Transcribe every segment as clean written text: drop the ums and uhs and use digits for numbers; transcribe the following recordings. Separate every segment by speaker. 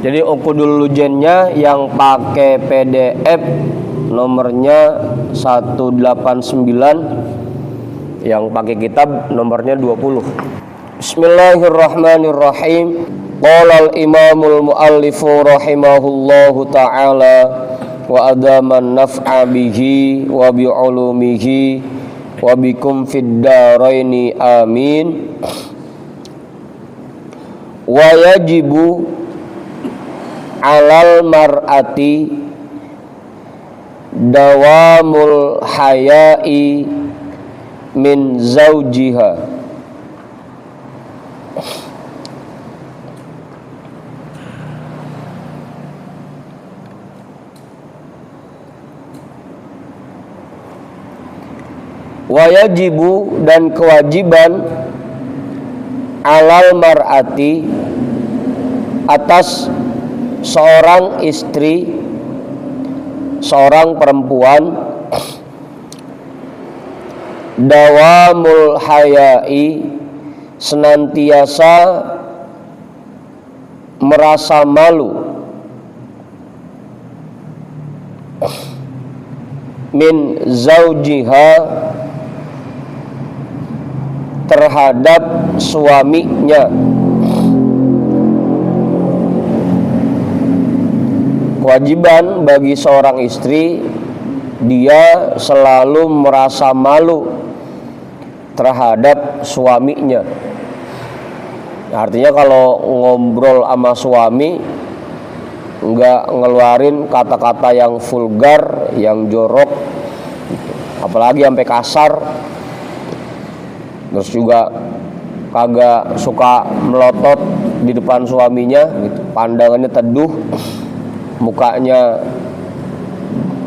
Speaker 1: Jadi Uqudul Lujennya yang pakai PDF nomornya 189, yang pakai kitab nomornya 20. Bismillahirrahmanirrahim. Qala al-imamul muallifu rahimahullahu ta'ala wa adaman naf'a bihi wa bi ulumihi wa bikum fid daraini amin. Wa yajibu alal mar'ati dawamul haya'i min zawjiha. Wajibu dan kewajiban alal mar'ati atas seorang istri, seorang perempuan, dawamul haya'i, senantiasa merasa malu, min zaujiha, terhadap suaminya. Kewajiban bagi seorang istri, dia selalu merasa malu terhadap suaminya. Artinya kalau ngobrol sama suami, nggak ngeluarin kata-kata yang vulgar, yang jorok, apalagi sampai kasar. Terus juga kagak suka melotot di depan suaminya gitu. Pandangannya teduh, mukanya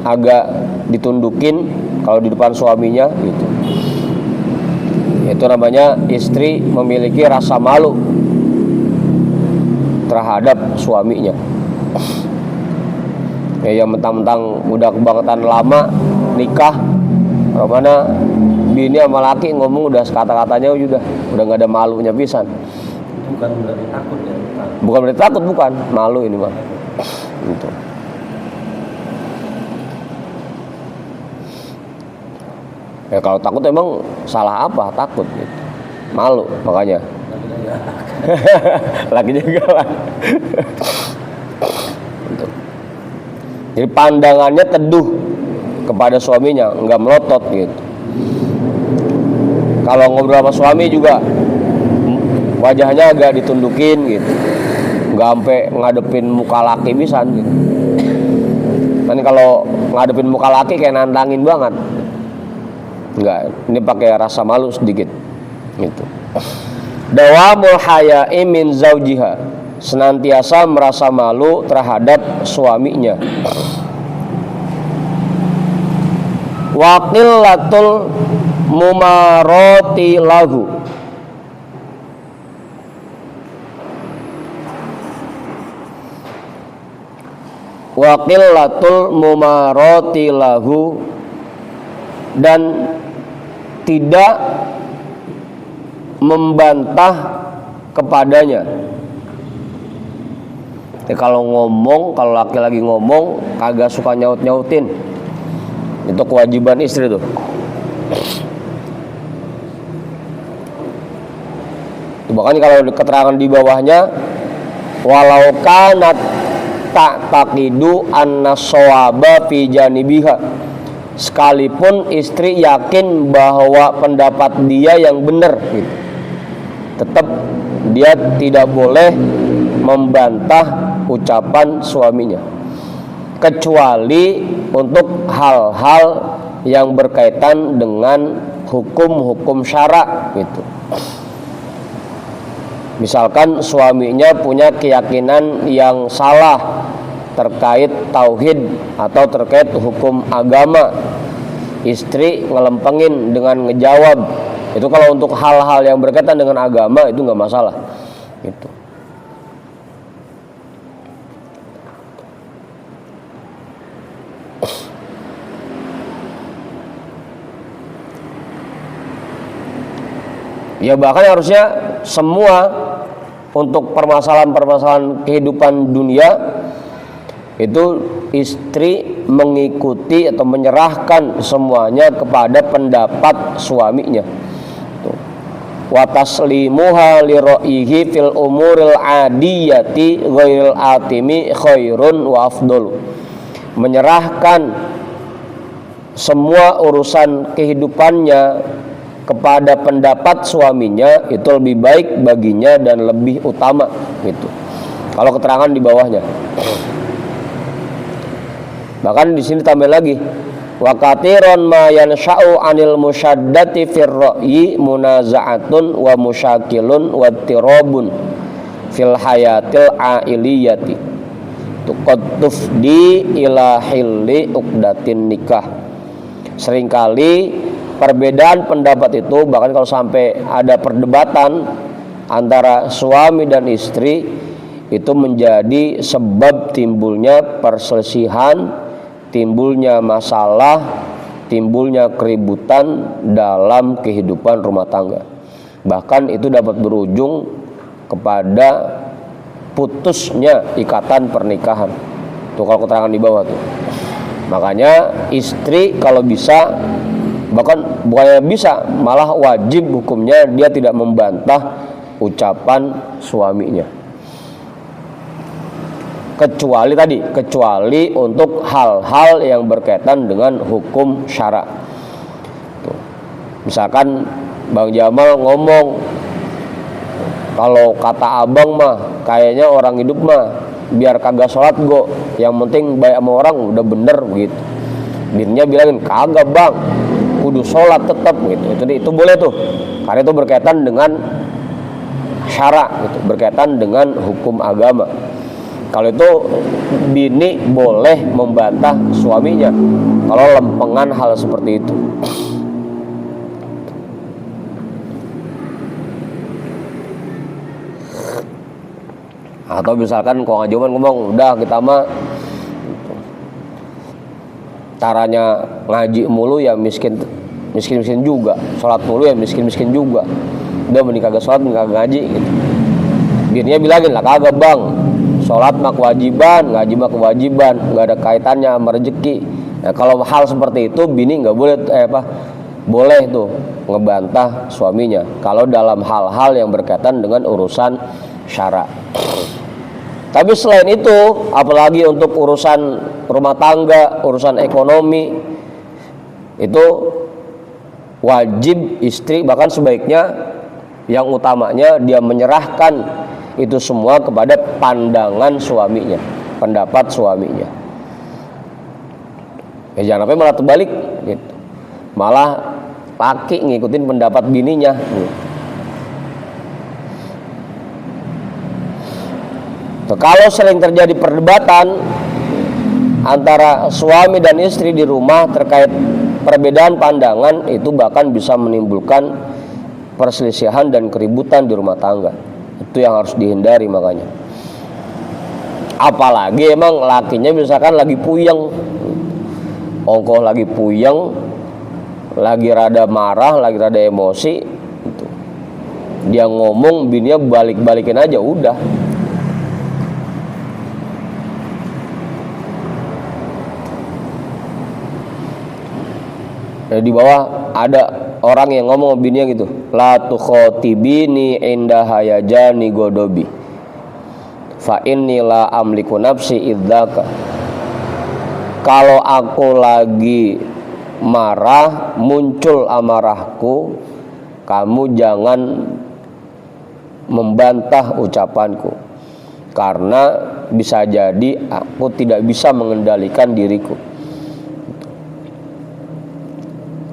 Speaker 1: agak ditundukin kalau di depan suaminya gitu. Itu namanya istri memiliki rasa malu terhadap suaminya. Ya, yang mentang-mentang udah kebangetan lama nikah, mana bini sama laki ngomong udah kata-katanya udah nggak ada malunya pisan.
Speaker 2: Bukan berarti takut ya?
Speaker 1: Bukan berarti takut, bukan, malu ini mah. Gitu. Ya kalau takut emang salah apa takut gitu. Malu makanya. Laki juga lah. Gitu. Jadi pandangannya teduh kepada suaminya, nggak melotot gitu. Kalau ngobrol sama suami juga wajahnya agak ditundukin gitu, nggak sampai ngadepin muka laki bisa gitu. Kan kalau ngadepin muka laki kayak nantangin banget. Enggak, ini pakai rasa malu sedikit gitu. Dawamul haya'i min zaujiha, senantiasa merasa malu terhadap suaminya. Wa qillatul mumarati lahu, wa qillatul mumarati lahu, dan tidak membantah kepadanya. Kalau ngomong, kalau laki lagi ngomong kagak suka nyaut-nyautin. Itu kewajiban istri tuh. Bahkan kalau keterangan di bawahnya, walau kanat tak taqidu anna shawaba fi janibiha, sekalipun istri yakin bahwa pendapat dia yang benar gitu, tetap dia tidak boleh membantah ucapan suaminya, kecuali untuk hal-hal yang berkaitan dengan hukum-hukum syara gitu. Misalkan suaminya punya keyakinan yang salah terkait tauhid atau terkait hukum agama, istri ngelempengin dengan ngejawab. Itu kalau untuk hal-hal yang berkaitan dengan agama itu nggak masalah gitu. Ya bahkan harusnya semua untuk permasalahan-permasalahan kehidupan dunia itu istri mengikuti atau menyerahkan semuanya kepada pendapat suaminya. Wa taslimuha li ra'yihi fil umuril adiyati ghairil atimi khairun wa afdalu. Menyerahkan semua urusan kehidupannya kepada pendapat suaminya itu lebih baik baginya dan lebih utama gitu. Kalau keterangan di bawahnya. Bahkan di sini tambah lagi wa katiron ma yansha'u 'anil musyaddati fir ra'yi munaza'atun wa musyakilun wa tirabun fil hayatil ailiyati tuqad tufdi ila hilli uqdatin nikah. Seringkali perbedaan pendapat itu bahkan kalau sampai ada perdebatan antara suami dan istri itu menjadi sebab timbulnya perselisihan, timbulnya masalah, timbulnya keributan dalam kehidupan rumah tangga. Bahkan itu dapat berujung kepada putusnya ikatan pernikahan. Tuh kalau keterangan di bawah tuh. Makanya istri kalau bisa, bahkan bukannya bisa, malah wajib hukumnya dia tidak membantah ucapan suaminya. Kecuali untuk hal-hal yang berkaitan dengan hukum syara. Tuh. Misalkan Bang Jamal ngomong, kalau kata abang mah kayaknya orang hidup mah biar kagak sholat go, yang penting baik sama orang udah bener begitu. Bininya bilangin kagak bang, kudu sholat tetap gitu. Itu boleh tuh, karena itu berkaitan dengan syara gitu, berkaitan dengan hukum agama. Kalau itu bini boleh membantah suaminya kalau lempengan hal seperti itu. Atau misalkan kalau ngajuman ngomong udah kita mah caranya ngaji mulu ya miskin juga, sholat mulu ya miskin juga, udah mending kagak sholat mending kagak ngaji gitu. Bininya bilangin lah kagak bang, sholat mah kewajiban, ngaji mah kewajiban, nggak ada kaitannya sama rezeki. Nah kalau hal seperti itu bini nggak boleh boleh tuh ngebantah suaminya kalau dalam hal-hal yang berkaitan dengan urusan syara. Tapi selain itu, apalagi untuk urusan rumah tangga, urusan ekonomi, itu wajib istri, bahkan sebaiknya yang utamanya dia menyerahkan itu semua kepada pandangan suaminya, pendapat suaminya. Ya jangan sampai malah terbalik gitu. Malah laki ngikutin pendapat bininya gitu. Kalau sering terjadi perdebatan antara suami dan istri di rumah terkait perbedaan pandangan, itu bahkan bisa menimbulkan perselisihan dan keributan di rumah tangga. Itu yang harus dihindari makanya. Apalagi emang lakinya misalkan lagi puyeng, ongkoh lagi puyeng, lagi rada marah, lagi rada emosi, gitu. Dia ngomong bininya balik-balikin aja udah. Di bawah ada orang yang ngomong sama bininya gitu, la tukhotibini inda hayajani godobi fa inni la amliku nafsi idzaka. Kalau aku lagi marah, muncul amarahku, kamu jangan membantah ucapanku, karena bisa jadi aku tidak bisa mengendalikan diriku.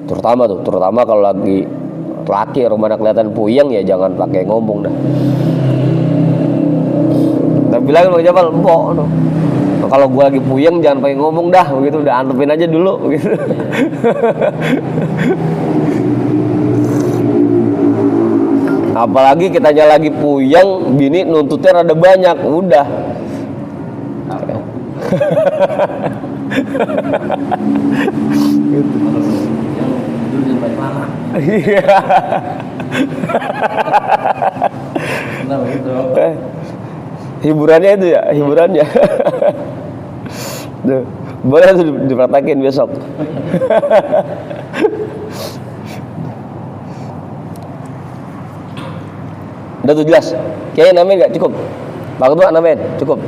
Speaker 1: Terutama kalau lagi laki rumah kelihatan puyeng, ya jangan pakai ngomong dah. Tapi bilang Bang Jamal, empok no. Kalau gue lagi puyeng jangan pakai ngomong dah, begitu udah antepin aja dulu begitu. Apalagi kitanya lagi puyeng, bini nuntutnya rada banyak, udah. Gitu.
Speaker 2: Nah begitu.
Speaker 1: Hiburannya itu ya, hiburannya. Tuh, boleh tuh dipraktekin besok. Udah tuh jelas. Kayaknya namanya nggak cukup. Pak Ketua namanya cukup.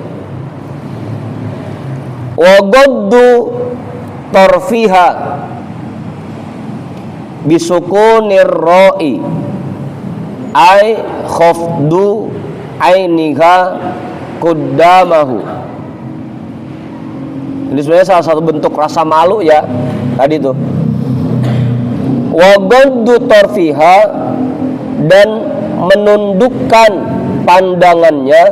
Speaker 1: Wa gaddu tarfiha bisukunir ra'i ay khafdu ainiha qaddamahu. Ini sebenarnya salah satu bentuk rasa malu ya tadi tuh. Wa gaddu tarfiha, dan menundukkan pandangannya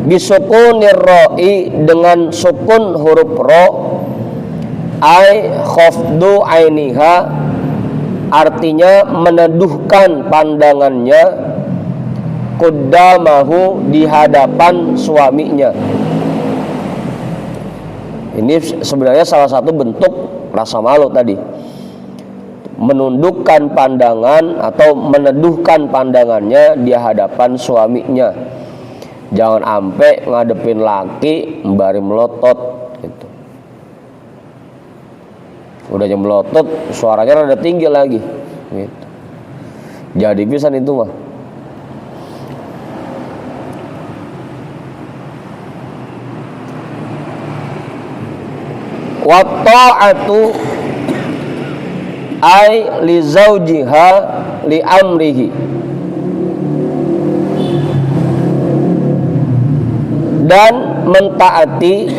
Speaker 1: bisukunir ra'i, dengan sukun huruf ra, ai khafdu ainiha, artinya meneduhkan pandangannya, qaddamahu, di hadapan suaminya. Ini sebenarnya salah satu bentuk rasa malu tadi, menundukkan pandangan atau meneduhkan pandangannya di hadapan suaminya. Jangan sampai ngadepin laki mbari melotot gitu. Udahnya melotot, suaranya rada tinggi lagi gitu. Jadi pisan itu mah. Wa ta'atu ay li zaujiha li amrihi, dan mentaati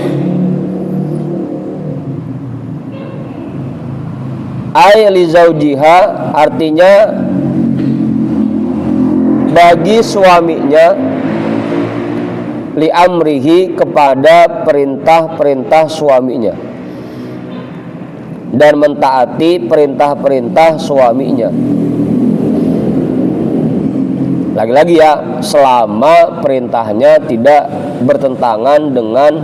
Speaker 1: ay li zaujiha, artinya bagi suaminya, li amrihi, kepada perintah-perintah suaminya, dan mentaati perintah-perintah suaminya. Lagi-lagi ya, selama perintahnya tidak bertentangan dengan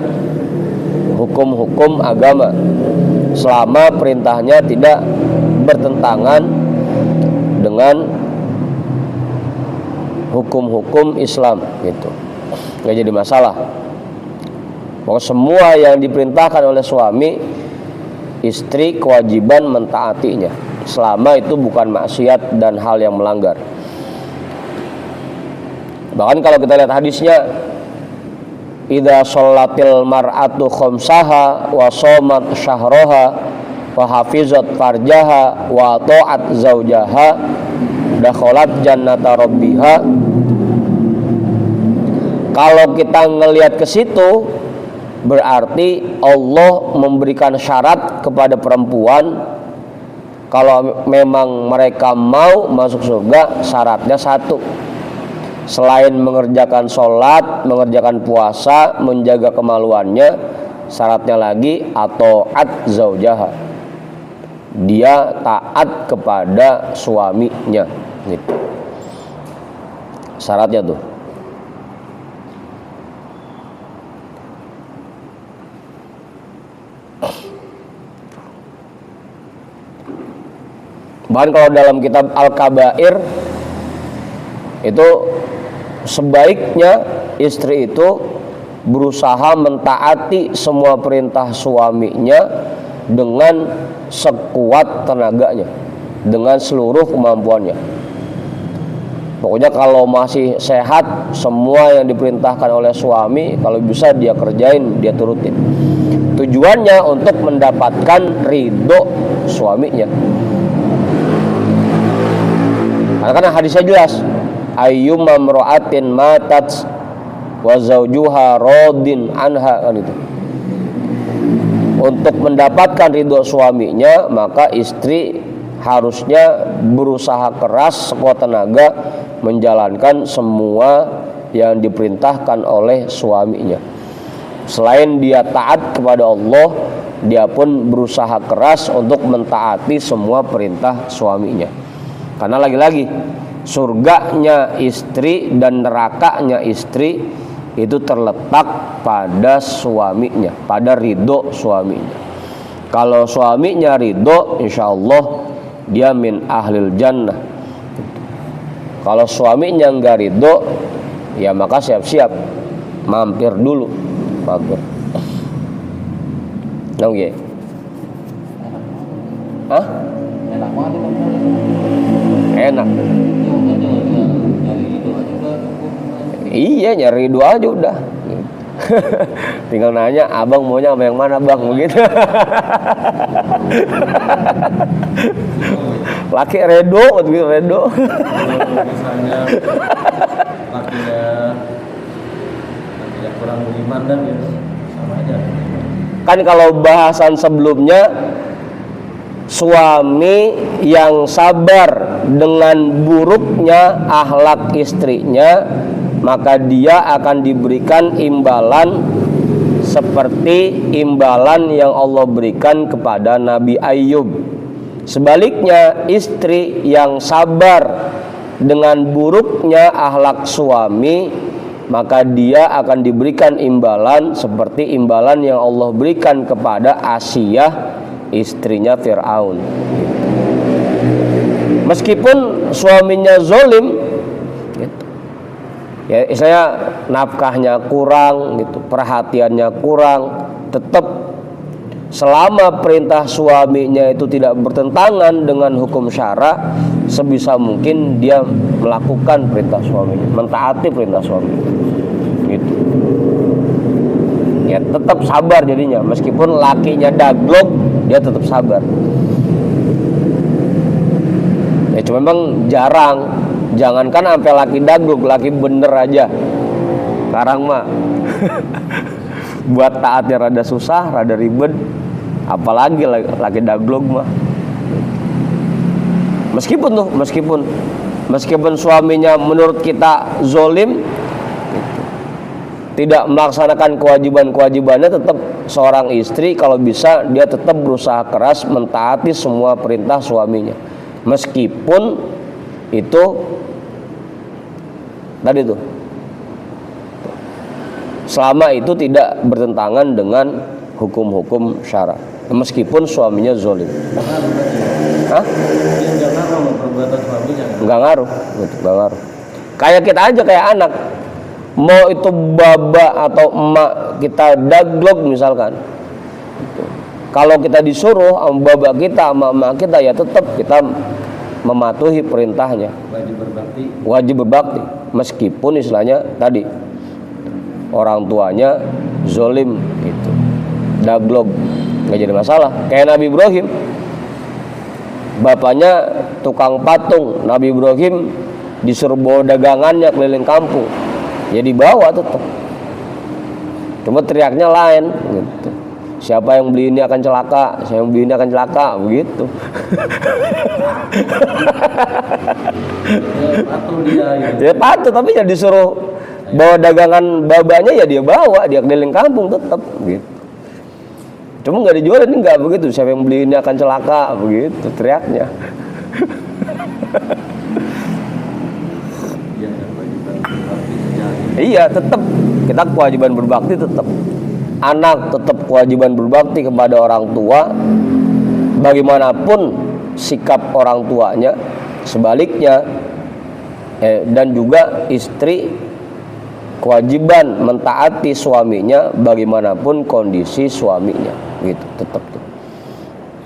Speaker 1: hukum-hukum agama, selama perintahnya tidak bertentangan dengan hukum-hukum Islam gitu, nggak jadi masalah. Pokoknya semua yang diperintahkan oleh suami, istri kewajiban mentaatinya, selama itu bukan maksiat dan hal yang melanggar. Bahkan kalau kita lihat hadisnya, idza sholatil mar'atu khamsaha wa shamat syahraha wa hafizat farjaha wa ta'at zaujaha dakhalat jannata rabbiha. Kalau kita ngelihat ke situ, berarti Allah memberikan syarat kepada perempuan, kalau memang mereka mau masuk surga, syaratnya satu. Selain mengerjakan sholat, mengerjakan puasa, menjaga kemaluannya, syaratnya lagi ataat zaujaha, dia taat kepada suaminya gitu. Syaratnya tuh. Bahkan kalau dalam kitab Al-Kabair itu sebaiknya istri itu berusaha mentaati semua perintah suaminya dengan sekuat tenaganya, dengan seluruh kemampuannya. Pokoknya kalau masih sehat, semua yang diperintahkan oleh suami kalau bisa dia kerjain, dia turutin. Tujuannya untuk mendapatkan ridho suaminya. Karena hadisnya jelas, ayyumma imra'atin matat wa zawjuha radin anha, kan itu. Untuk mendapatkan ridho suaminya, maka istri harusnya berusaha keras sekuat tenaga menjalankan semua yang diperintahkan oleh suaminya. Selain dia taat kepada Allah, dia pun berusaha keras untuk mentaati semua perintah suaminya. Karena lagi-lagi surganya istri dan nerakanya istri itu terletak pada suaminya, pada ridho suaminya. Kalau suaminya ridho, insya Allah dia min ahlil jannah. Kalau suaminya nggak ridho, ya maka siap-siap mampir dulu, mampir. Nang ye? Hah?
Speaker 2: Enak banget itu.
Speaker 1: Enak. Iya, nyari dua aja udah. Tinggal nanya, abang maunya sama yang mana bang, begitu. Laki redo, begitu redo.
Speaker 2: Misalnya lakinya kurang beriman dan ya sama aja.
Speaker 1: Kan kalau bahasan sebelumnya, suami yang sabar dengan buruknya akhlak istrinya, maka dia akan diberikan imbalan seperti imbalan yang Allah berikan kepada Nabi Ayub. Sebaliknya, istri yang sabar dengan buruknya akhlak suami, maka dia akan diberikan imbalan seperti imbalan yang Allah berikan kepada Asiyah, istrinya Fir'aun. Meskipun suaminya zolim, gitu. Ya, istilahnya nafkahnya kurang, gitu, perhatiannya kurang, tetap selama perintah suaminya itu tidak bertentangan dengan hukum syara, sebisa mungkin dia melakukan perintah suaminya, mentaati perintah suaminya, gitu. Ya tetap sabar jadinya, meskipun lakinya daglok, dia tetap sabar. Ya cuma memang jarang. Jangankan sampai laki daglok, laki bener aja sekarang mah buat taatnya rada susah, rada ribet, apalagi laki daglok mah. Meskipun suaminya menurut kita zolim, tidak melaksanakan kewajiban-kewajibannya, tetap seorang istri kalau bisa dia tetap berusaha keras mentaati semua perintah suaminya, meskipun itu tadi tuh, selama itu tidak bertentangan dengan hukum-hukum syara, meskipun suaminya zolim. Hah?
Speaker 2: Dia nggak ngaruh perbuatan suaminya.
Speaker 1: Nggak ngaruh. Kayak kita aja, kayak anak. Mau itu baba atau emak kita daglok misalkan, kalau kita disuruh sama baba kita, sama emak kita, ya tetap kita mematuhi perintahnya. Wajib berbakti. Meskipun istilahnya tadi orang tuanya zolim, gitu, daglok, nggak jadi masalah. Kayak Nabi Ibrahim, bapaknya tukang patung. Nabi Ibrahim disuruh bawa dagangannya keliling kampung, ya dibawa tetap, cuma teriaknya lain, gitu. Siapa yang beli ini akan celaka, siapa yang beli ini akan celaka, begitu. Ya patuh, tapi ya disuruh bawa dagangan babanya, ya dia bawa, dia keliling kampung tetap, gitu. Cuma nggak dijual, ini nggak begitu, siapa yang beli ini akan celaka, begitu teriaknya. Iya, tetap kita kewajiban berbakti, tetap anak tetap kewajiban berbakti kepada orang tua, bagaimanapun sikap orang tuanya. Sebaliknya, dan juga istri kewajiban mentaati suaminya bagaimanapun kondisi suaminya, gitu, tetap tuh.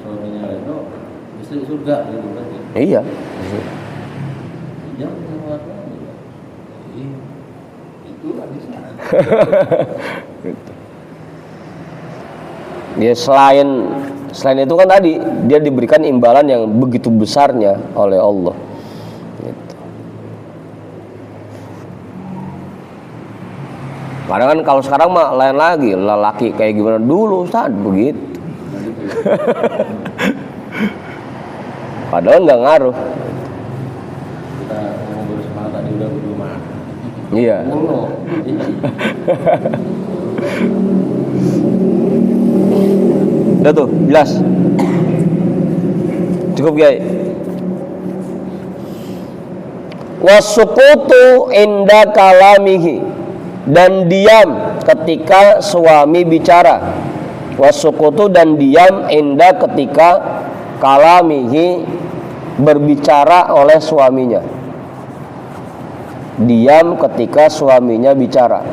Speaker 2: Suaminya itu istri surga, gitu berarti.
Speaker 1: Iya.
Speaker 2: Itu hadisnya.
Speaker 1: Gitu. Ya selain itu kan tadi dia diberikan imbalan yang begitu besarnya oleh Allah. Gitu. Kadang kan kalau sekarang mah lain lagi, lelaki kayak gimana dulu Ustaz, begitu. Padahal nggak ngaruh.
Speaker 2: Kita ngobrol semalam tadi udah berdua.
Speaker 1: Iya. Udah tuh, jelas. Cukup, Kiai. Wasukutu inda kalamihi, dan diam ketika suami bicara. Wasukutu dan diam inda ketika kalamihi berbicara oleh suaminya. Diam ketika suaminya bicara.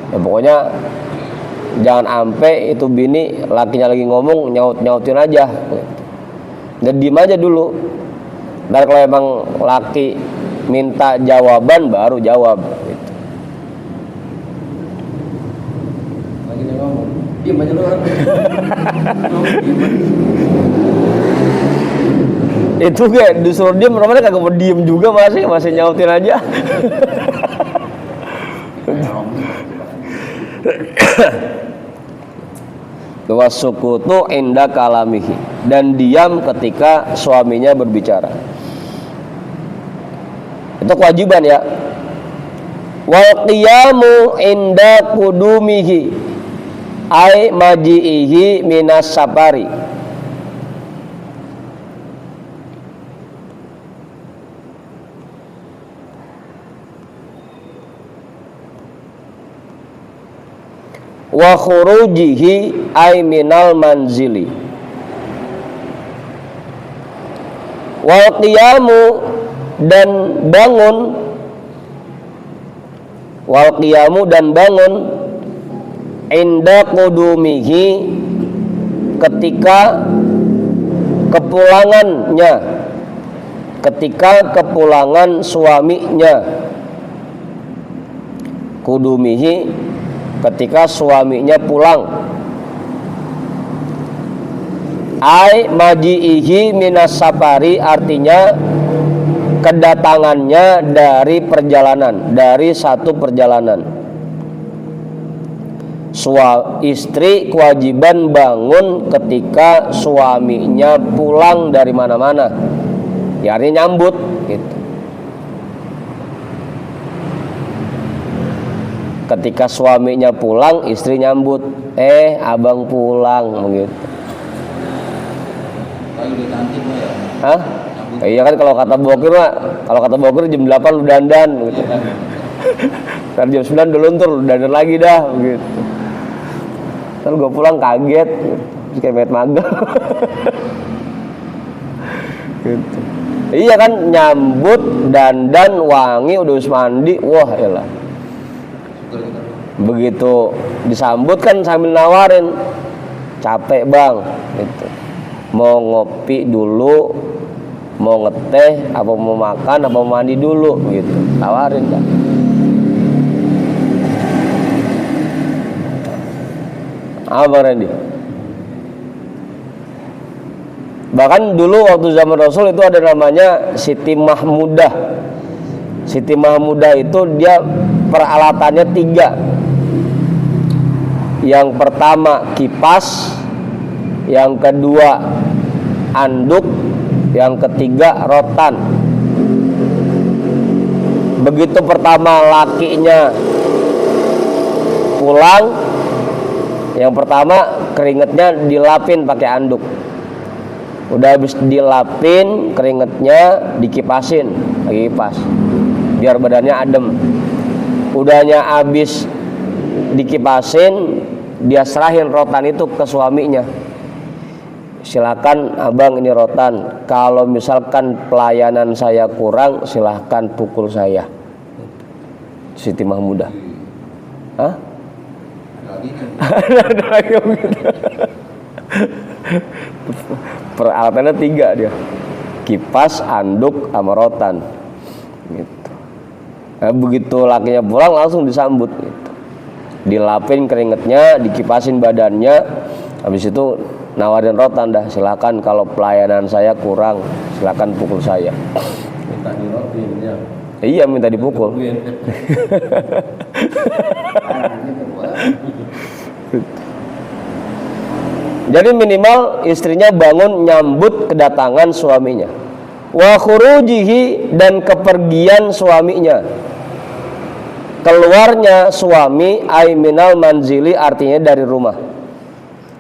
Speaker 1: Ya pokoknya jangan ampe itu bini lakinya lagi ngomong nyaut-nyautin aja. Dan diem aja dulu. Dan kalau emang laki minta jawaban baru jawab gitu.
Speaker 2: Lagi dia ngomong, diam aja lu orang.
Speaker 1: Itu kayak disuruh diem, namanya kagak mau diem juga masih nyautin aja. Wasukutu inda kalamihi, dan diam ketika suaminya berbicara. Itu kewajiban ya. Wal qiyamu inda kudumihi ay maji'ihi minas safari. Wa khurujihi ay minal manzili. Wal qiyamu dan bangun, wal qiyamu dan bangun inda qudumihi ketika kepulangannya, ketika kepulangan suaminya. Qudumihi ketika suaminya pulang. Ai maji'ihi minas safari artinya kedatangannya dari perjalanan, dari satu perjalanan. Istri kewajiban bangun ketika suaminya pulang dari mana-mana. Ya artinya nyambut gitu. Ketika suaminya pulang, istri nyambut, abang pulang begitu.
Speaker 2: Lagi udah cantik mah ya.
Speaker 1: Hah? Iya kan kalau kata Bokir jam 8 lu dandan gitu. Ntar jam 9 udah luntur, lu dandan lagi dah gitu. Ntar gue pulang kaget gitu. Terus kayak met magang. Gitu. Iya kan nyambut, dandan, wangi, udah habis mandi, wah elah. Begitu disambut kan sambil nawarin, capek bang gitu. Mau ngopi dulu, mau ngeteh, apa mau makan, apa mau mandi dulu gitu. Tawarin kan. Apa Bang Randy? Bahkan dulu waktu zaman Rasul itu ada namanya Siti Mahmudah. Siti Mahmudah itu dia peralatannya 3. Yang pertama kipas, yang kedua anduk, yang ketiga rotan. Begitu pertama lakinya pulang, yang pertama keringetnya dilapin pakai anduk. Udah habis dilapin keringetnya dikipasin, pakai kipas biar badannya adem. Udahnya habis dikipasin, dia serahin rotan itu ke suaminya. Silakan abang ini rotan. Kalau misalkan pelayanan saya kurang, silahkan pukul saya. Siti Mahmudah. Hah? Peralatannya 3 dia. Kipas, anduk, sama rotan. Gitu. Nah, begitu lakinya pulang langsung disambut gitu. Dilapin keringetnya, dikipasin badannya, habis itu nawarin rotan dah. Silakan kalau pelayanan saya kurang, silakan pukul saya.
Speaker 2: Minta dirotin ya.
Speaker 1: Iya minta dipukul. Jadi minimal istrinya bangun nyambut kedatangan suaminya. Wa khurujihi dan kepergian suaminya. Keluarnya suami ay minal manzili artinya dari rumah.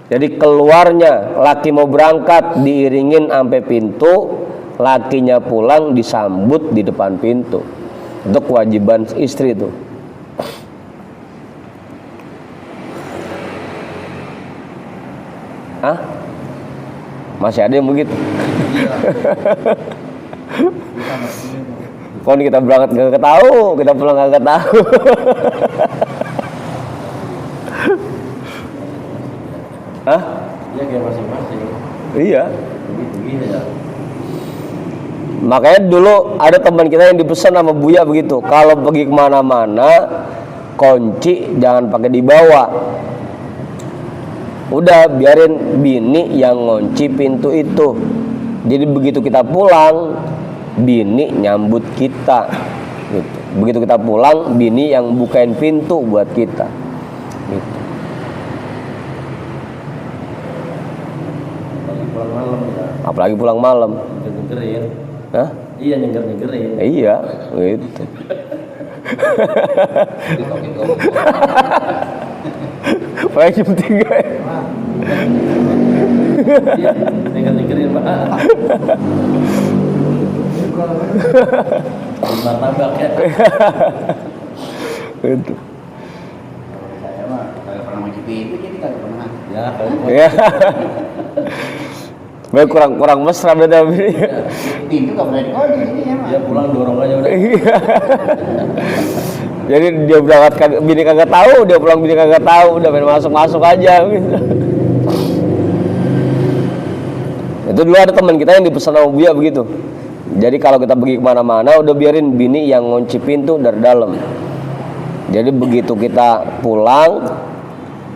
Speaker 1: Jadi keluarnya laki mau berangkat diiringin sampai pintu, lakinya pulang disambut di depan pintu. Itu kewajiban istri itu. Hah? Masih ada yang begitu? Kon kita berangkat gak tahu, kita pulang gak tahu. Hah?
Speaker 2: Iya kayak masing-masing.
Speaker 1: Iya.
Speaker 2: Begitu ya.
Speaker 1: Makanya dulu ada teman kita yang dipesan sama Buya begitu. Kalau pergi kemana-mana, kunci jangan pakai dibawa. Udah biarin bini yang ngunci pintu itu. Jadi begitu kita pulang, bini nyambut kita. Gitu. Begitu kita pulang, bini yang bukain pintu buat kita. Gitu.
Speaker 2: Apalagi pulang malam ya.
Speaker 1: Apalagi pulang malam.
Speaker 2: Nyenggerin.
Speaker 1: Hah?
Speaker 2: Iya nyenggerin.
Speaker 1: Iya, gitu. Paling jam 3 ya.
Speaker 2: Iya nyenggerin Pak. Lima tabak ya.
Speaker 1: Gitu.
Speaker 3: Saya mah kagak pernah main pintu jadi kagak pernah.
Speaker 2: Ya kalau
Speaker 1: Ya. Baik kurang mesra berarti.
Speaker 3: Pintu gak pernah dikunci jadi ya mah.
Speaker 2: dia pulang dorong aja udah.
Speaker 1: Jadi dia berangkat bini kagak tahu, dia pulang bini kagak tahu, udah main masuk aja gitu. Itu dulu ada teman kita yang dipesan sama Buya begitu. Jadi kalau kita pergi kemana-mana udah biarin bini yang ngunci pintu dari dalam. Jadi begitu kita pulang,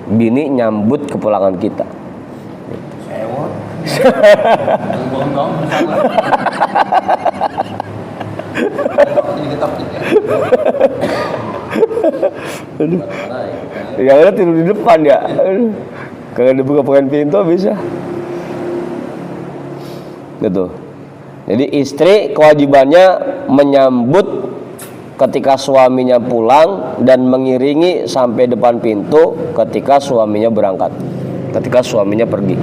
Speaker 1: bini nyambut kepulangan kita.
Speaker 3: Sewot.
Speaker 2: Bongkong bersama.
Speaker 1: Aduh. Ya udah tidur di depan ya. Aduh. Kalau dibuka-bukain pintu bisa. Gitu. Jadi istri kewajibannya menyambut ketika suaminya pulang dan mengiringi sampai depan pintu ketika suaminya berangkat. Ketika suaminya pergi.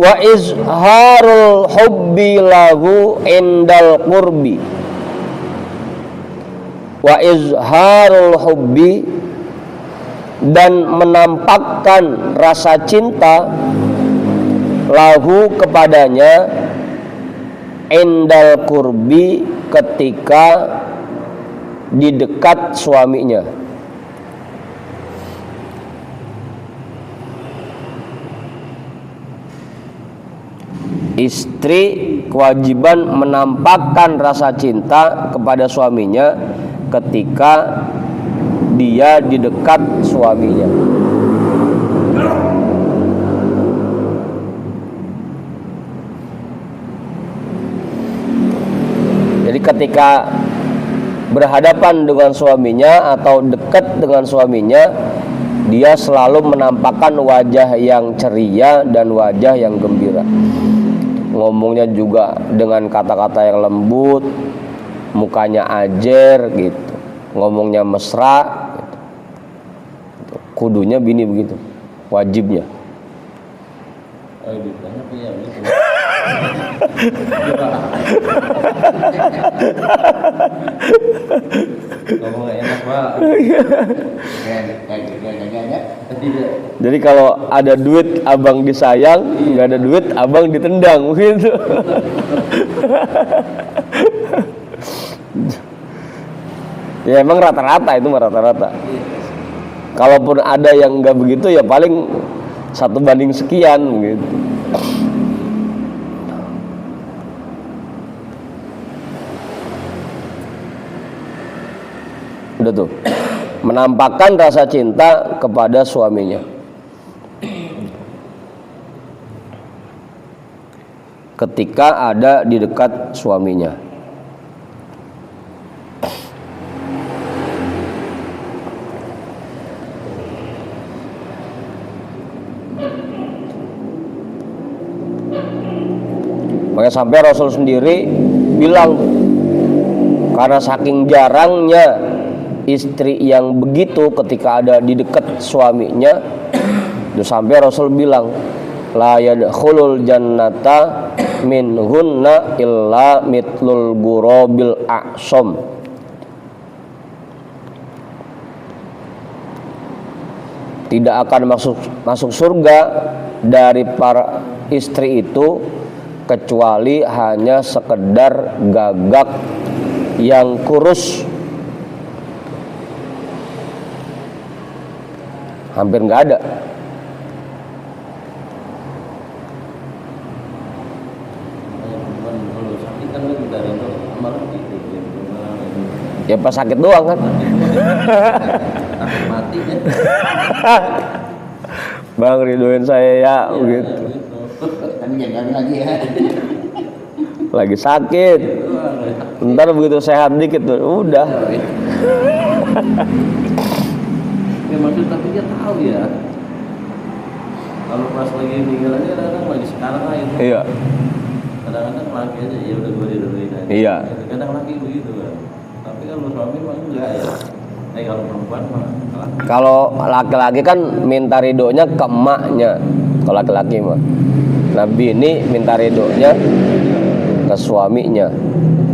Speaker 1: Wa izharul hubbi lahu indal qurbi. Wa izharul hubbi, dan menampakkan rasa cinta lahu kepadanya indal qurbi, ketika di dekat suaminya. Istri kewajiban menampakkan rasa cinta kepada suaminya ketika dia di dekat suaminya. Jadi ketika berhadapan dengan suaminya atau dekat dengan suaminya, dia selalu menampakkan wajah yang ceria dan wajah yang gembira. Ngomongnya juga dengan kata-kata yang lembut, mukanya ajer gitu, ngomongnya mesra gitu. Kudunya bini begitu, wajibnya.
Speaker 2: Oh, ditanya apa ya begitu. Ngomong gak enak Pak.
Speaker 1: Jadi kalau ada duit abang disayang, nggak ada duit abang ditendang gitu. Ya emang rata-rata itu mah rata-rata. Kalaupun ada yang nggak begitu ya paling 1 banding sekian gitu. Udah tuh, menampakkan rasa cinta kepada suaminya ketika ada di dekat suaminya. Makanya sampai Rasul sendiri bilang, karena saking jarangnya istri yang begitu ketika ada di dekat suaminya, itu sampai Rasul bilang, la yadkhulul jannata minhunna illa mitlul ghurabil a'sam. tidak akan masuk surga dari para istri itu kecuali hanya sekedar gagak yang kurus, hampir nggak ada.
Speaker 2: Kalau sakit kan lu udah ada amalan gitu.
Speaker 1: Ya pas sakit doang kan.
Speaker 2: Takut mati kan.
Speaker 1: Bang ridoin saya ya begitu.
Speaker 3: Tapi jangan lagi ya.
Speaker 1: Lagi sakit. Ntar begitu sehat dikit tuh udah.
Speaker 2: Ya maksud tapi dia tahu ya. Kalau pas lagi meninggal aja kadang-kadang lagi sekarang lah itu.
Speaker 1: Iya.
Speaker 2: Kadang-kadang laki aja ya udah gue didoain aja.
Speaker 1: Iya.
Speaker 2: Kadang laki begitu kan. Tapi kalau suami mah enggak ya. Kalau perempuan mah laki.
Speaker 1: Kalau laki-laki kan minta ridhonya ke emaknya. Kalau laki-laki mah. Nah bini minta ridhonya ke suaminya.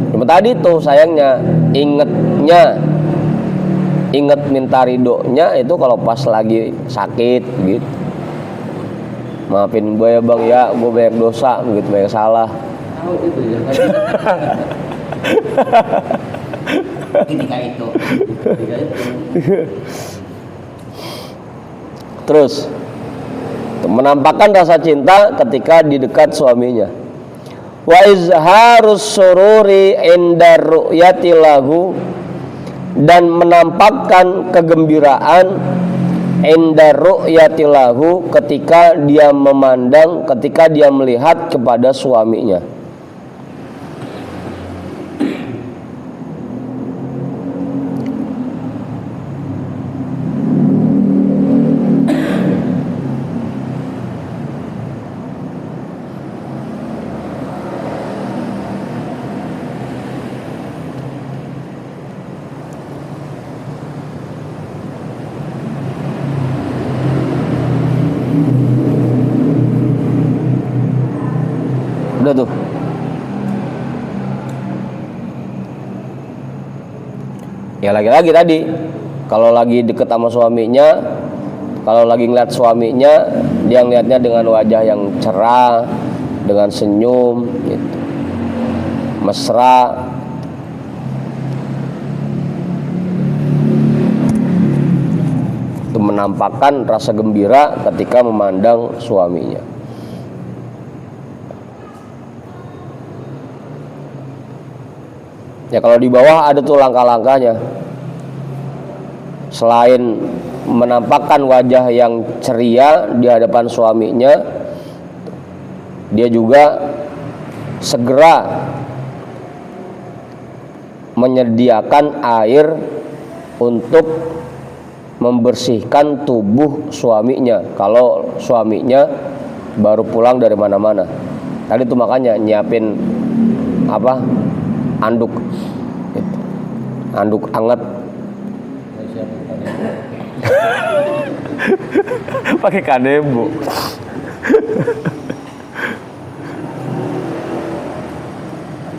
Speaker 1: Cuma tadi tuh sayangnya inget minta ridhonya itu kalau pas lagi sakit gitu. Maafin gue ya bang ya, gue banyak dosa begitu, banyak salah.
Speaker 2: Tahu gitu ya.
Speaker 3: Ketika itu.
Speaker 1: Terus menampakkan rasa cinta ketika di dekat suaminya. Wa izharus sururi inda ru'yati lahu, dan menampakkan kegembiraan inda ru'yati lahu ketika dia memandang, ketika dia melihat kepada suaminya. Udah tuh. Ya lagi-lagi tadi, kalau lagi deket sama suaminya, kalau lagi ngeliat suaminya, dia ngeliatnya dengan wajah yang cerah, dengan senyum, gitu, mesra. Itu menampakkan rasa gembira ketika memandang suaminya. Ya kalau di bawah ada tuh langkah-langkahnya. Selain menampakkan wajah yang ceria di hadapan suaminya, dia juga segera menyediakan air untuk membersihkan tubuh suaminya kalau suaminya baru pulang dari mana-mana. Tadi tuh makanya nyiapin anduk gitu. Anduk anget pakai kanebo.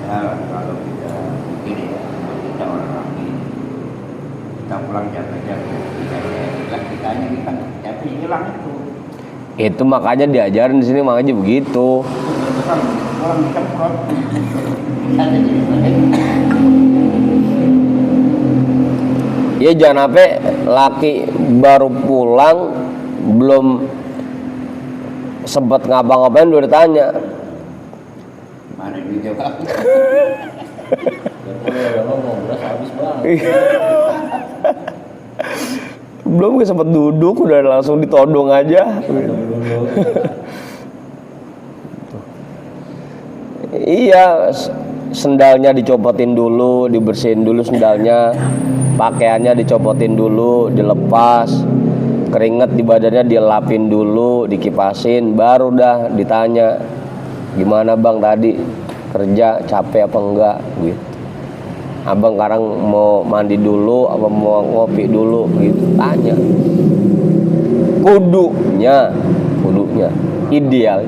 Speaker 3: Kalau kita begini ya, kita orang laki, kita pulang capek-capek, kitanya kan capek hilang itu.
Speaker 1: Itu makanya diajarin di sini makanya begitu.
Speaker 3: Orang disemprot.
Speaker 1: Ya jangan sampai laki baru pulang belum sempat ngapa-ngapain udah ditanya.
Speaker 3: Mana duitnya Pak?
Speaker 2: Udah ngomong beras habis banget.
Speaker 1: Belum sempat duduk udah langsung ditodong aja. Iya, sendalnya dicopotin dulu, dibersihin dulu sendalnya, pakaiannya dicopotin dulu, dilepas, keringet di badannya dilapin dulu, dikipasin, baru dah ditanya, gimana bang tadi kerja capek apa enggak gitu. Abang sekarang mau mandi dulu apa mau ngopi dulu gitu, tanya. Kudunya ideal.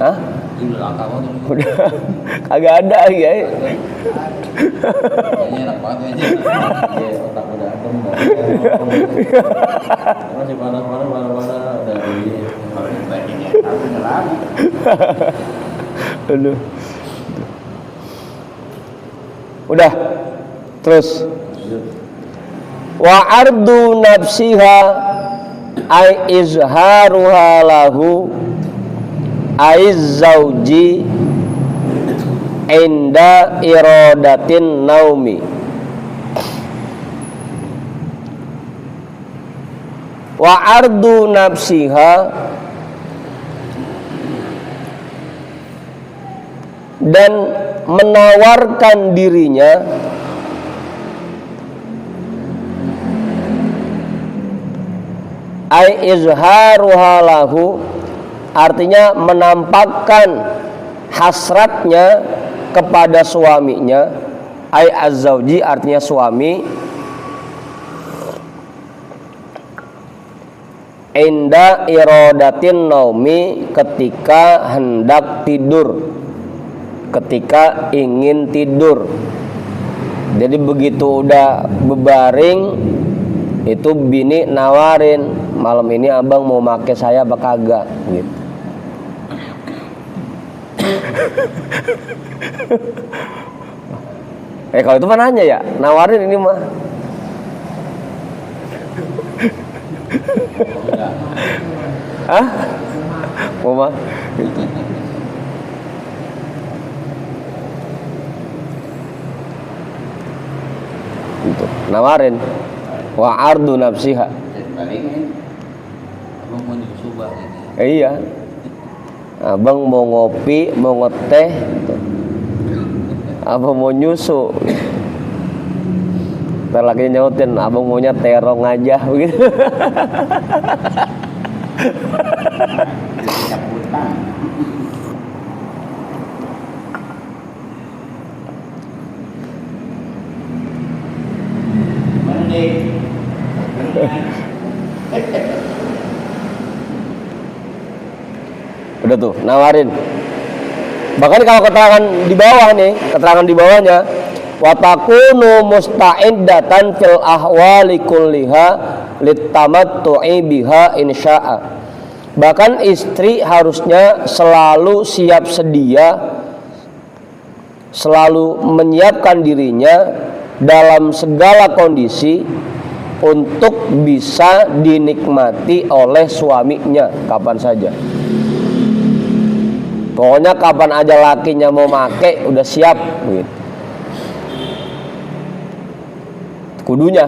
Speaker 1: Hah? Udah kagak ada ya.
Speaker 2: Kayaknya enak banget aja. Otak udah ada. Masih panas-panas mana-mana dari
Speaker 3: Kalau dibandingin aku lama.
Speaker 1: Aduh. Udah. Terus wa ardu nafsiha ay izharuha lahu aiz zauji inda iradatin naumi wa ardu nafsiha dan menawarkan dirinya ai izharuha lahu artinya menampakkan hasratnya kepada suaminya ai az-zauji artinya suami inda iradatin naumi ketika hendak tidur ketika ingin tidur jadi begitu udah bebaring itu bini nawarin malam ini abang mau make saya apa kagak gitu. Kalau itu mah nanya ya, nawarin ini mah. Hah? Mau mah? Itu nawarin. Wa ardu nafsiha.
Speaker 3: Palingin abang mau nyusu ini.
Speaker 1: Iya. Abang mau ngopi, mau ngeteh gitu. Abang mau nyusu gitu. Ntar lagi nyautin, abang maunya terong aja begitu.
Speaker 3: Caputan. Mana deh?
Speaker 1: Udah tuh, nawarin. Bahkan kalau keterangan di bawah nih, keterangan di bawahnya wa takunu musta'iddatan fil ahwali kulliha litamattu'i biha insya'a. Bahkan istri harusnya selalu siap sedia, selalu menyiapkan dirinya dalam segala kondisi untuk bisa dinikmati oleh suaminya kapan saja. Pokoknya kapan aja lakinya mau make udah siap gitu. Kudunya.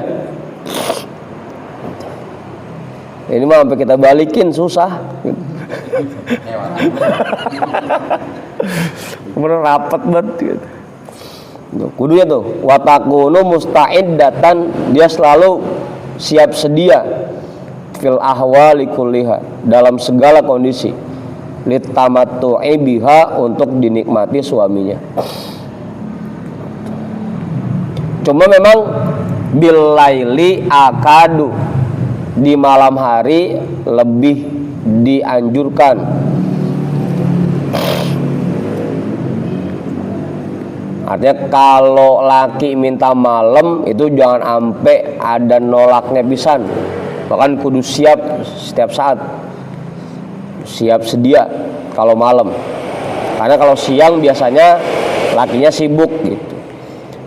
Speaker 1: Ini mah sampai kita balikin susah. Bener rapat banget gitu. Kudunya tuh watakunu musta'iddatan, dia selalu siap sedia fil ahwali kulliha, dalam segala kondisi litamattu'i biha, untuk dinikmati suaminya. Cuma memang bil laili akadu, di malam hari lebih dianjurkan. Artinya kalau laki minta malam itu jangan sampai ada nolaknya pisan. Bahkan kudu siap setiap saat, siap sedia kalau malam. Karena kalau siang biasanya lakinya sibuk gitu.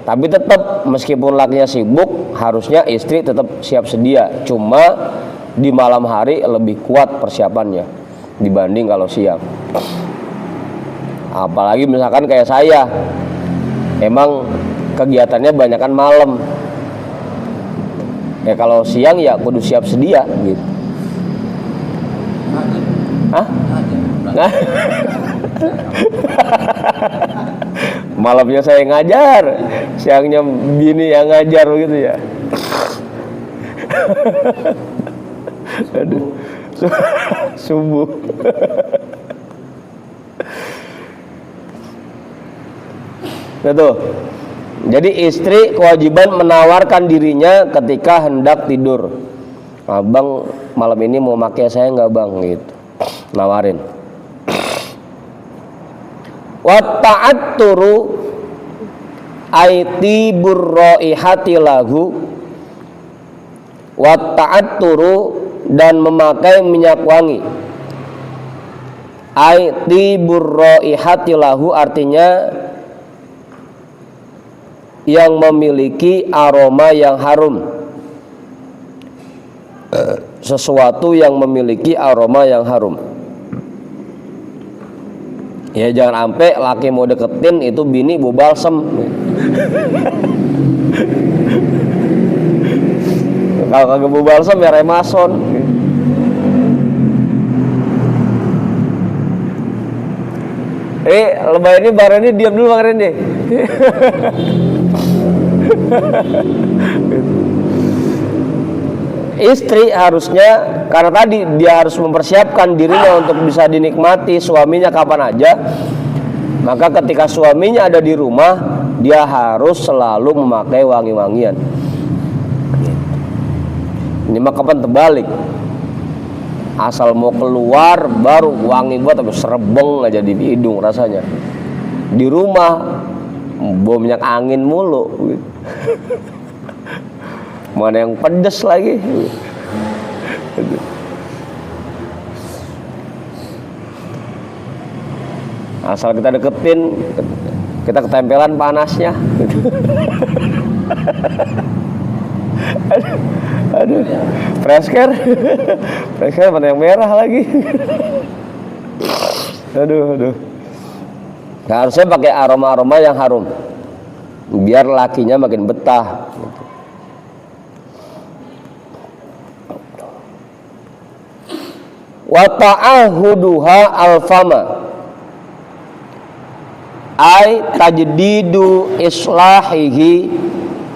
Speaker 1: Tapi tetap meskipun lakinya sibuk, harusnya istri tetap siap sedia. Cuma di malam hari lebih kuat persiapannya dibanding kalau siang. Apalagi misalkan kayak saya, emang kegiatannya banyakan malam. Ya kalau siang ya kudu siap sedia gitu. Hah? Nah. Malamnya saya ngajar, siangnya bini yang ngajar gitu ya. Aduh. Subuh. Itu. Jadi istri kewajiban menawarkan dirinya ketika hendak tidur. Abang malam ini mau pakai saya nggak bang gitu. Nawarin. Wa ta'atturu aiti burraihati lahu, wa ta'atturu dan memakai minyak wangi. Ai tibur raihati lahu artinya yang memiliki aroma yang harum. Sesuatu yang memiliki aroma yang harum. Ya jangan sampai laki mau deketin itu bini bau balsem. Kalau kagak bau balsem ya remason. Lebay ini Bang Randy diam dulu Bang Randy. Istri harusnya, karena tadi dia harus mempersiapkan dirinya untuk bisa dinikmati suaminya kapan aja, maka ketika suaminya ada di rumah dia harus selalu memakai wangi-wangian. Ini mah kapan terbalik, asal mau keluar baru wangi buat tapi serebeng aja di hidung rasanya. Di rumah bau minyak angin mulu. Mana yang pedes lagi. Asal kita deketin, kita ketempelan panasnya. Aduh, fresh care mana yang merah lagi. Aduh. Nah, harusnya pakai aroma-aroma yang harum, biar lakinya makin betah. Wa ta'ahuduha alfama ay tajdidu islahihi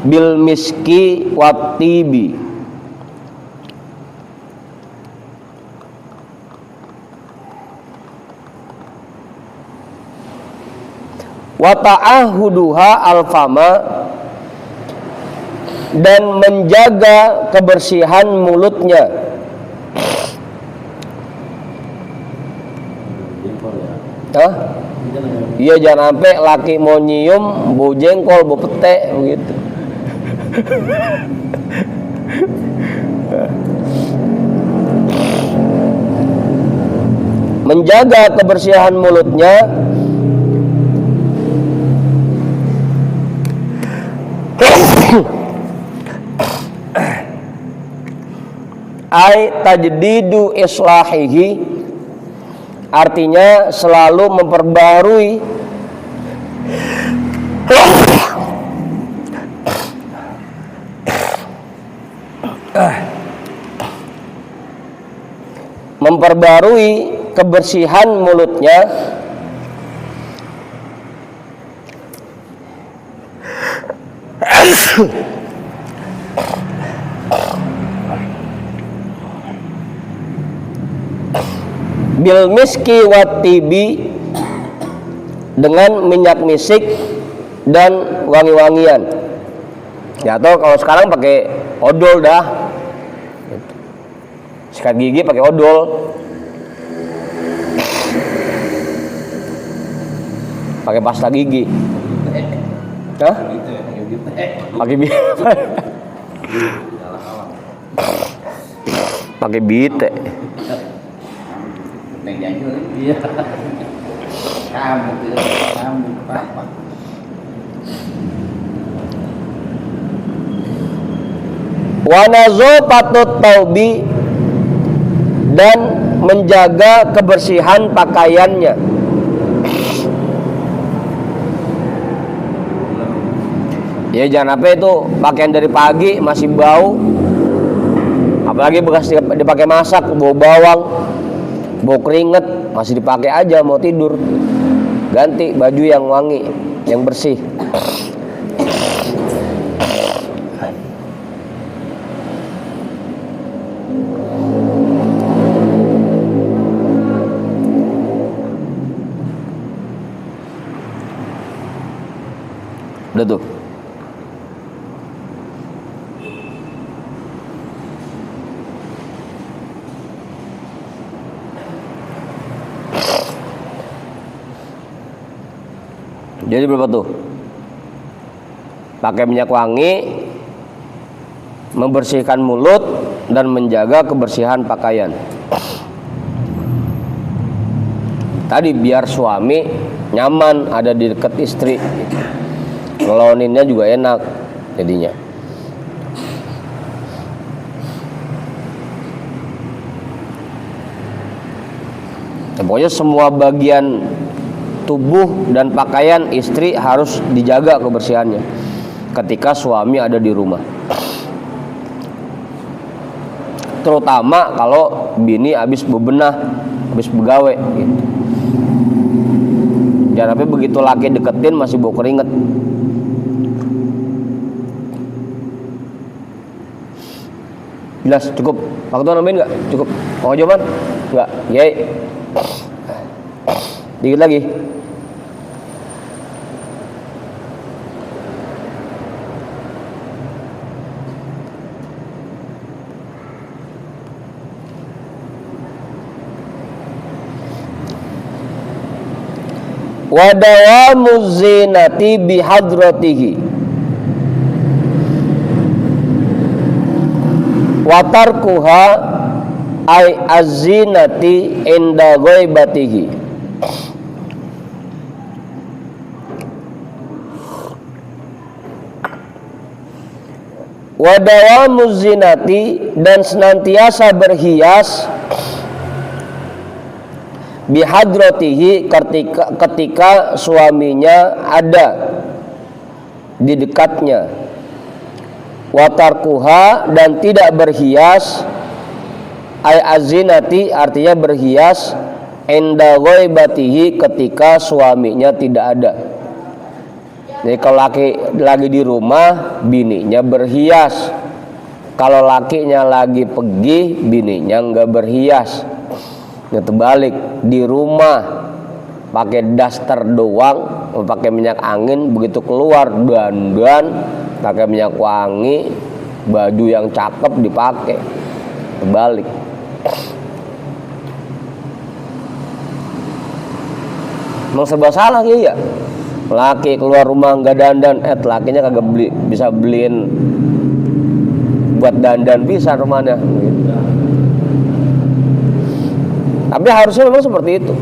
Speaker 1: bil miski wat tibi. Wa ta'ahuduha alfama dan menjaga kebersihan mulutnya. Hah? Iya jangan sampai laki mau nyium bau jengkol, bau pete begitu. Menjaga kebersihan mulutnya ai tajdidu islahihi artinya selalu memperbarui kebersihan mulutnya bil miski wat tibi dengan minyak misik dan wangi-wangian. Ya atau kalau sekarang pakai odol dah. Sikat gigi pakai odol. Pakai pasta gigi. Hah? Pakai pakai bite.
Speaker 3: Iya. Kamu apa?
Speaker 1: Wa nazafatu taubi dan menjaga kebersihan pakaiannya. Ya jangan apa itu pakaian dari pagi masih bau, apalagi bekas dipakai masak, bau bawang, bau keringet, masih dipakai aja mau tidur. Ganti baju yang wangi, yang bersih. Udah tuh. Jadi berapa tuh? Pakai minyak wangi, membersihkan mulut dan menjaga kebersihan pakaian. Tadi biar suami nyaman ada di dekat istri, ngeloninnya juga enak jadinya. Pokoknya semua bagian tubuh dan pakaian istri harus dijaga kebersihannya ketika suami ada di rumah. Terutama kalau bini habis bebenah, habis begawe gitu. Jangan sampai begitu laki deketin masih bau keringet. Jelas cukup? Waktu nambahin nggak? Cukup? Mau jawaban? Nggak? Yai. Dikit lagi. Wa dawamu zinati bihadratihi wa tarkuha ay az-zinati inda ghaibatihi. Wa dawamu zinati, dan senantiasa berhias bihadratihi ketika suaminya ada di dekatnya. Watarkuha, dan tidak berhias ay azinati, artinya berhias inda ghaibatihi ketika suaminya tidak ada. Jadi kalau lagi di rumah bininya berhias, kalau lakinya lagi pergi bininya nggak berhias. Ya terbalik, di rumah pakai daster doang, pakai minyak angin, begitu keluar dandan, pakai minyak wangi, baju yang cakep dipakai. Terbalik. Emang serba salah ya? Laki keluar rumah nggak dandan, lakinya kagak bisa beliin buat dandan bisa rumahnya. Tapi harusnya memang seperti itu.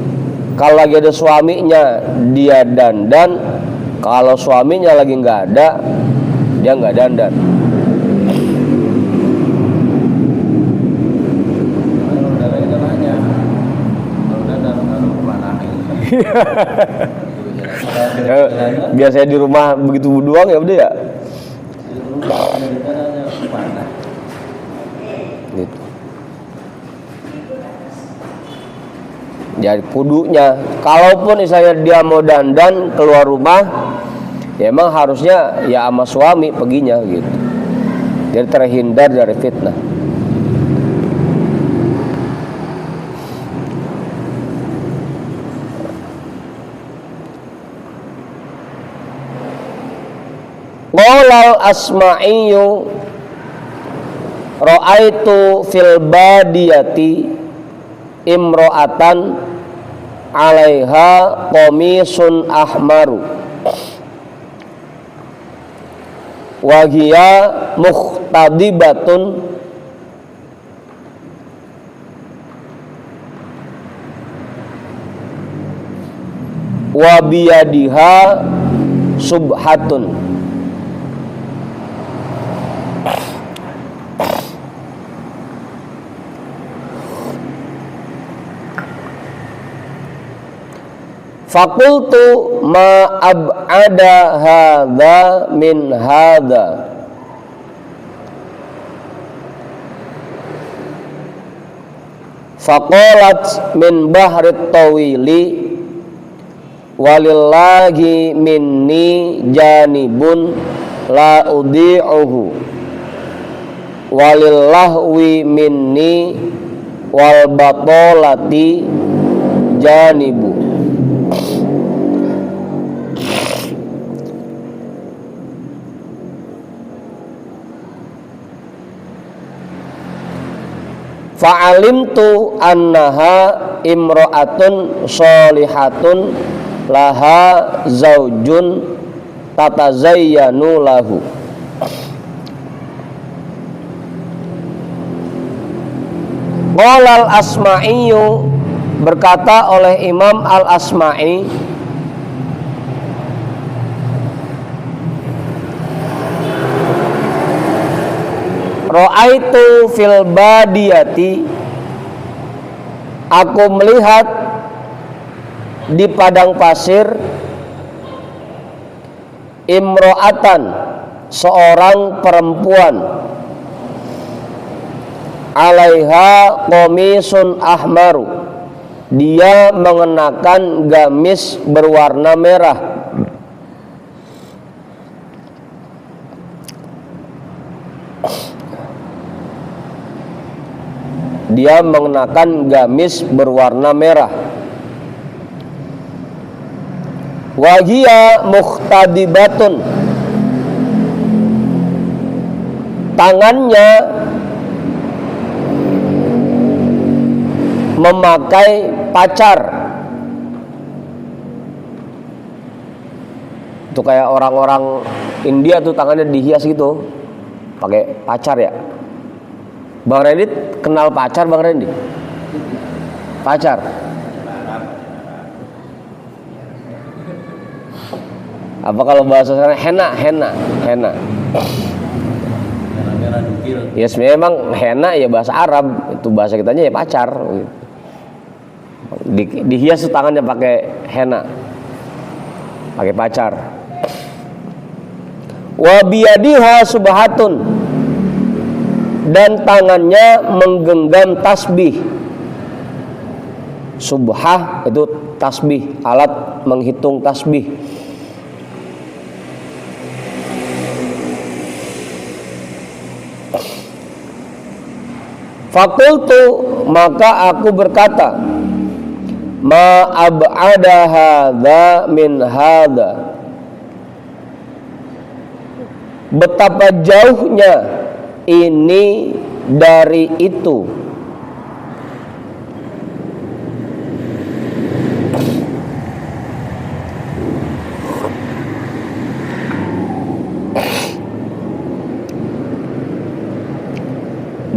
Speaker 1: Kalau lagi ada suaminya dia dandan, kalau suaminya lagi nggak ada dia nggak dandan. Biasanya di rumah begitu doang ya udah ya. Gitu. Jadi kudunya, kalaupun misalnya dia mau dandan keluar rumah, ya emang harusnya ya sama suami perginya gitu. Jadi terhindar dari fitnah. Qolal Asma'iyyu ra'aitu fil badiyati imro'atan 'alaiha qamisun ahmaru wa hiya muhtadibatun wa biyadiha subhatun. Fakultu ma ab'ada hadza min hadza. Faqalat min bahrit tawili walillahi minni janibun la udi'uhu walillahwi minni wal batolati janibu. Fa'alimtu annaha imro'atun sholihatun laha zaujun tatazayyanu lahu. Qala al-Asma'i, berkata oleh Imam al-Asma'i, ra'aitu fil badiyati, aku melihat di padang pasir, imro'atan, seorang perempuan, alaiha qamisun ahmaru, dia mengenakan gamis berwarna merah. Dia mengenakan gamis berwarna merah. Wa hiya mukhtadibatun, tangannya memakai pacar. Itu kayak orang-orang India tuh tangannya dihias gitu, pakai pacar ya. Bang Randy kenal pacar, Bang Randy? Pacar. Apa kalau bahasa sekarang henna.
Speaker 2: Merah dukil.
Speaker 1: Ya memang henna ya bahasa Arab, itu bahasa kitanya ya pacar. Dihias tuh tangannya pakai henna, pakai pacar. Wa biyadiha subhatun, dan tangannya menggenggam tasbih. Subhah itu tasbih, alat menghitung tasbih. Fakultu, maka aku berkata, ma ab'ada hadza min hadza, betapa jauhnya ini dari itu.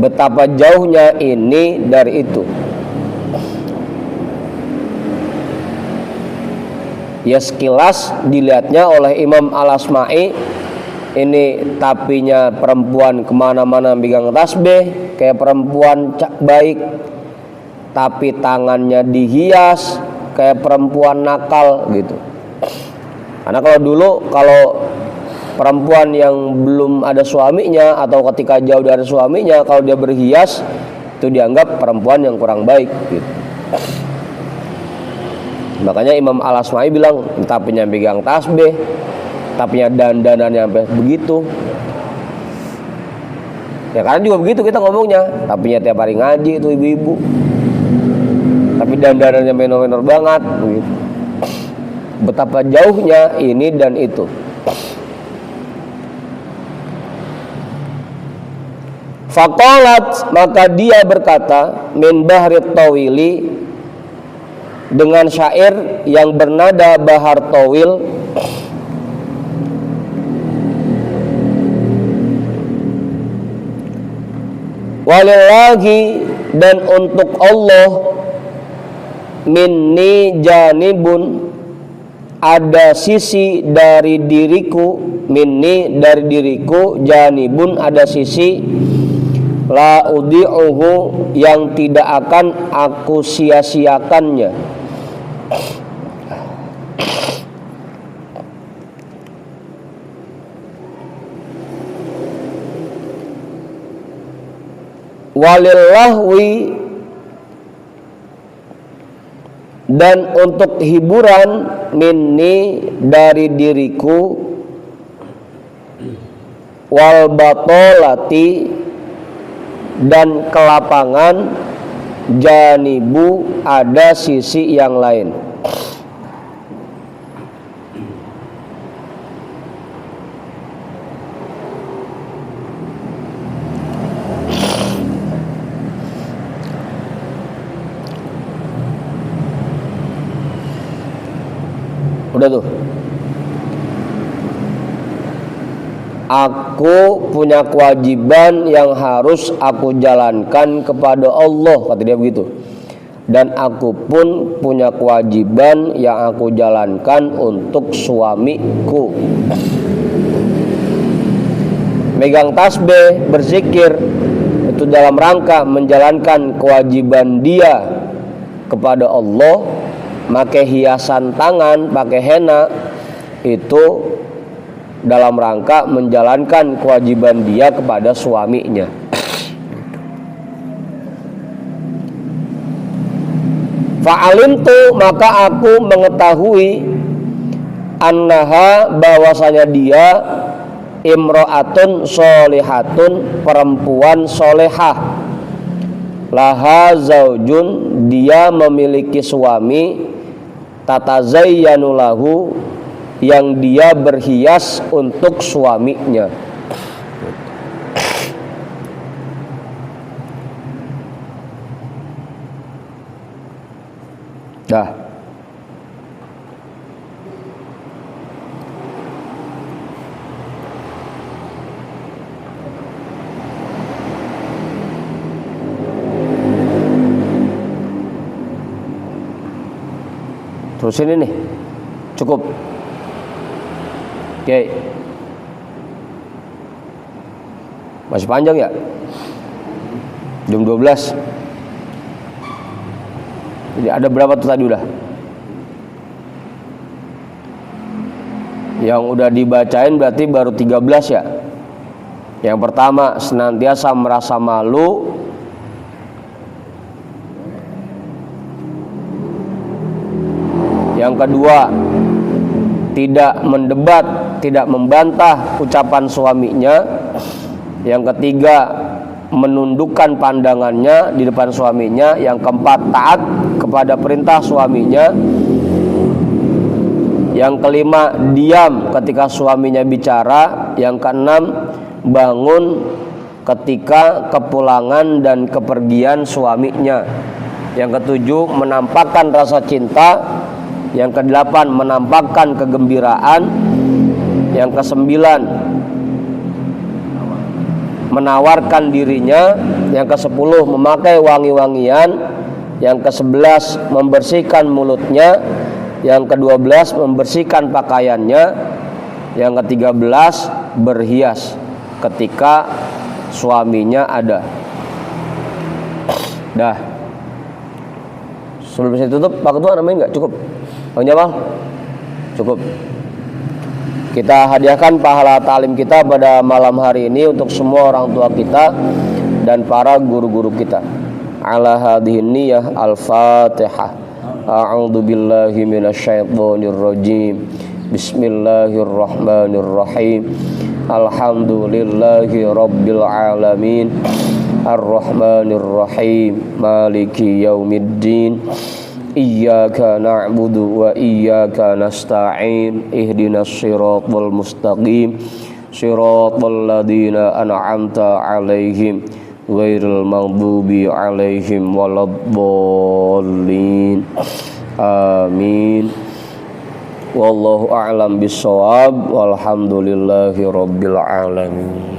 Speaker 1: Betapa jauhnya ini dari itu. Ya sekilas dilihatnya oleh Imam Al-Asma'i, ini tapinya perempuan kemana-mana megang tasbih kayak perempuan baik, tapi tangannya dihias kayak perempuan nakal gitu. Karena kalau dulu, kalau perempuan yang belum ada suaminya atau ketika jauh dari suaminya, kalau dia berhias itu dianggap perempuan yang kurang baik gitu. Makanya Imam Al-Asma'i bilang, tapinya megang tasbih, tapinya dandanan sampai begitu. Ya karena juga begitu kita ngomongnya, tapinya tiap hari ngaji itu ibu-ibu, tapi dandanannya menor-menor banget begitu. Betapa jauhnya ini dan itu. Faqalat, maka dia berkata, min bahri tawili, dengan syair yang bernada bahar tawil, walillahi, dan untuk Allah, minni janibun, ada sisi dari diriku, minni dari diriku, janibun ada sisi, la udhi'uhu yang tidak akan aku sia-siakannya. Walillahwi, dan untuk hiburan, minni dari diriku, wal batolati, dan kelapangan, janibu ada sisi yang lain. Udah tuh. aku punya kewajiban yang harus aku jalankan kepada Allah, kata dia begitu. Dan aku pun punya kewajiban yang aku jalankan untuk suamiku. Megang tasbih, berzikir, itu dalam rangka menjalankan kewajiban dia kepada Allah. Pakai hiasan tangan, pakai henna, itu dalam rangka menjalankan kewajiban dia kepada suaminya. Fa'alimtu, maka aku mengetahui, annaha, bahwasanya dia, imro'atun solihatun, perempuan solehah, laha zaujun, dia memiliki suami, tatazayyanu lahu, yang dia berhias untuk suaminya. Dah. Terusin ini. Cukup. Oke. Masih panjang ya? Jam 12. Jadi ada berapa tuh tadi udah? Yang udah dibacain berarti baru 13 ya. Yang pertama, senantiasa merasa malu. Yang kedua, tidak mendebat, tidak membantah ucapan suaminya. Yang ketiga, menundukkan pandangannya di depan suaminya. Yang keempat, taat kepada perintah suaminya. Yang kelima, diam ketika suaminya bicara. Yang keenam, bangun ketika kepulangan dan kepergian suaminya. Yang ketujuh, menampakkan rasa cinta. Yang kedelapan, menampakkan kegembiraan. Yang kesembilan, menawarkan dirinya. Yang kesepuluh, memakai wangi-wangian. Yang kesebelas, membersihkan mulutnya. Yang kedua-belas, membersihkan pakaiannya. Yang ke-13, berhias ketika suaminya ada. Dah. Sebelum saya tutup, Pak Ketua namanya enggak cukup? Bang Jamal? Cukup. Kita hadiahkan pahala ta'lim kita pada malam hari ini untuk semua orang tua kita dan para guru-guru kita. Ala hadhihin niyah, al-Fatihah. A'udzu billahi minasyaitonir rajim. Bismillahirrahmanirrahim. Alhamdulillahi rabbil alamin. Ar-Rahmanir-Rahim. Maliki yaumiddin. Iyyaka na'budu wa iyyaka nasta'in. Ihdinas siratal mustaqim. Siratal ladzina an'amta 'alaihim ghairil maghdubi 'alaihim waladdallin. Amin. Wallahu a'lam bissawab. Walhamdulillahi rabbil alamin.